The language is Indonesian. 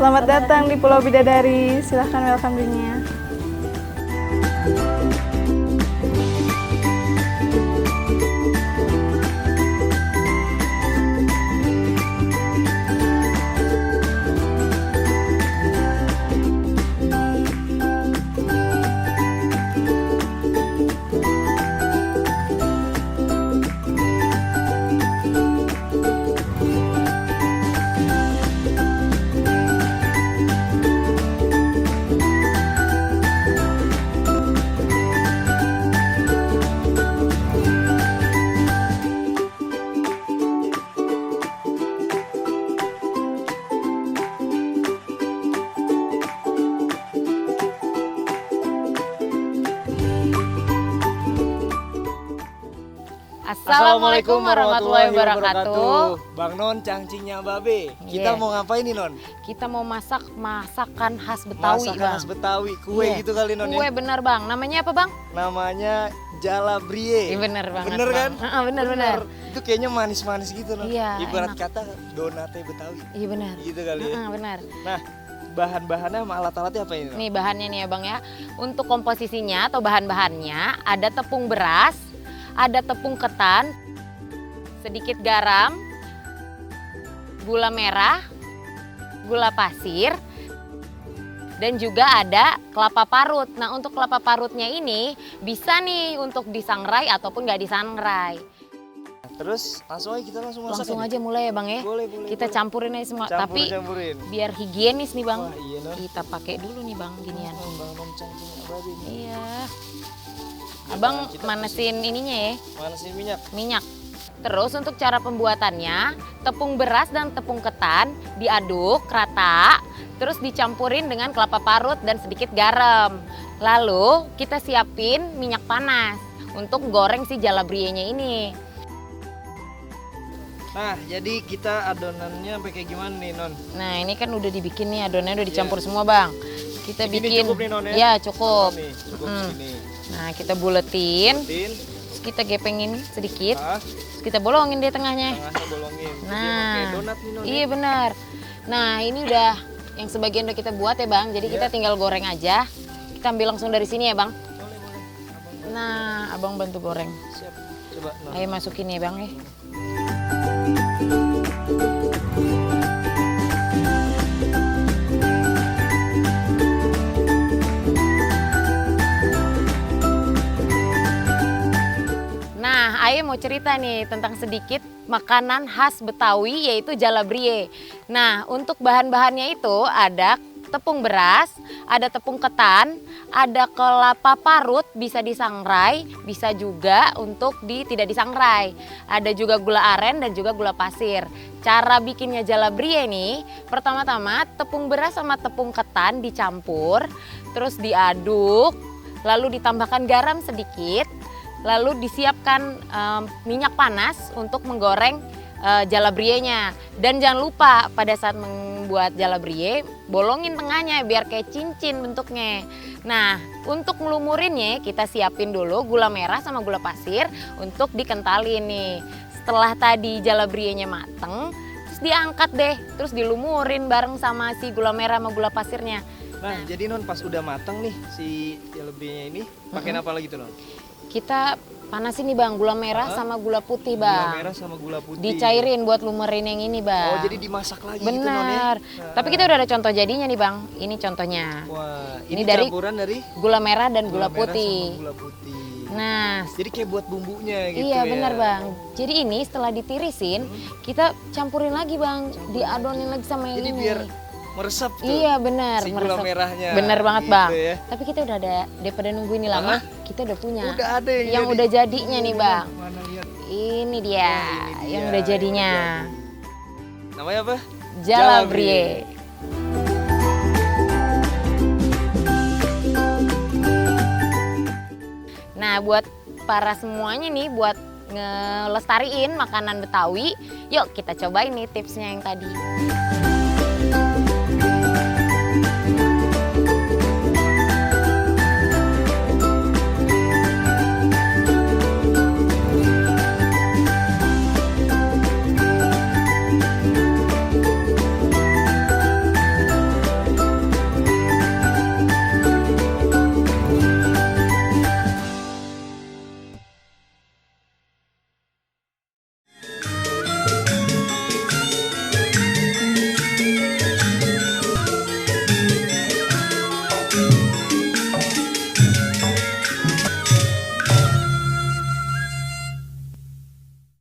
Selamat datang di Pulau Bidadari. Silahkan welcome dirinya. Assalamualaikum warahmatullahi wabarakatuh. Bang Non, cangcingnya Babe. Kita Yeah. mau ngapain nih Non? Kita mau masak masakan khas Betawi, Masakan Bang. khas Betawi, kue Iya. gitu kali Non Kue ya? bener, Bang. Namanya apa, Bang? Namanya Jalabrie. Iya, bener banget, Bener kan? Bang. Bener. Itu kayaknya manis-manis gitu Non. Iya, Ibarat enak. kata donate Betawi. Iya bener. Gitu kali ya. Bener. Nah, bahan-bahannya sama alat-alatnya apa ini Non? Nih bahannya nih ya, Bang ya. Untuk komposisinya atau bahan-bahannya ada tepung beras, ada tepung ketan, sedikit garam, gula merah, gula pasir, dan juga ada kelapa parut. Nah, untuk kelapa parutnya ini bisa nih untuk disangrai ataupun nggak disangrai. Terus langsung aja kita langsung masak. Langsung ini? aja mulai ya, Bang ya. Boleh. Kita campurin aja semua. Tapi Campurin. biar higienis nih, Bang. Wah, iya Non. Kita pakai dulu nih, Bang, ginian. Bang Non cangcingnya Babe nih. Iya. Abang Kita manasin ininya ya, manasin minyak. minyak. Terus untuk cara pembuatannya, tepung beras dan tepung ketan diaduk rata, terus dicampurin dengan kelapa parut dan sedikit garam. Lalu kita siapin minyak panas untuk goreng si jalabrienya ini. Nah, jadi kita adonannya sampai kayak gimana nih Non? Nah ini kan udah dibikin nih adonannya udah dicampur semua, Bang. Kita Segini bikin, cukup nih, Non, ya? ya cukup. Nih, cukup Mm. segini. Nah kita buletin, Tin, terus kita gepengin sedikit, ah, terus kita bolongin di tengahnya. tengahnya bolongin. Jadi Nah, pakai donat nih Non. iya benar. Nah ini udah yang sebagian udah kita buat ya, Bang. Jadi kita tinggal goreng aja. Kita ambil langsung dari sini ya, Bang. Boleh. Nah abang bantu goreng. Siap. Coba Non. Ayo masukin ya, Bang ya. Nah, Ayo mau cerita nih tentang sedikit makanan khas Betawi yaitu jalabrie. Nah, untuk bahan-bahannya itu ada tepung beras, ada tepung ketan, ada kelapa parut bisa disangrai, bisa juga untuk tidak disangrai. Ada juga gula aren dan juga gula pasir. Cara bikinnya jalabrie nih, pertama-tama tepung beras sama tepung ketan dicampur, terus diaduk, lalu ditambahkan garam sedikit, lalu disiapkan minyak panas untuk menggoreng jalabrienya. Dan jangan lupa pada saat membuat jalabrie, bolongin tengahnya biar kayak cincin bentuknya. Nah, untuk ngelumurinnya kita siapin dulu gula merah sama gula pasir untuk dikentalin nih. Setelah tadi jalabrienya mateng, terus diangkat deh, terus dilumurin bareng sama si gula merah sama gula pasirnya. Nah, jadi Non pas udah matang nih si jalabrinya ini, pakai apa lagi tuh Non? Kita panasin nih, Bang, gula merah sama gula putih, Gula Bang. merah sama gula putih. Dicairin buat lumerin yang ini, Bang. Oh, jadi dimasak lagi gitu Non ya? benar. Tapi kita udah ada contoh jadinya nih, Bang. Ini contohnya. Wah, Ini ini dari campuran dari gula merah dan gula merah putih. sama gula putih. Nah, Jadi kayak buat bumbunya gitu iya ya. benar, Bang. Jadi ini setelah ditirisin, kita campurin lagi, Bang. Diadonin lagi sama yang Jadi ini. biar meresap tuh. Iya benar, si gula meresap. merahnya. Bener banget, gitu Bang. ya. Tapi kita udah ada, daripada nunggu ini lama, kita udah punya. Udah ada yang jadi. udah jadinya nih, Bang. Mana lihat. Ini dia, Ini yang dia, udah jadinya. Namanya apa? Jalabrie. Nah, buat para semuanya nih, buat ngelestariin makanan Betawi, yuk kita cobain nih tipsnya yang tadi.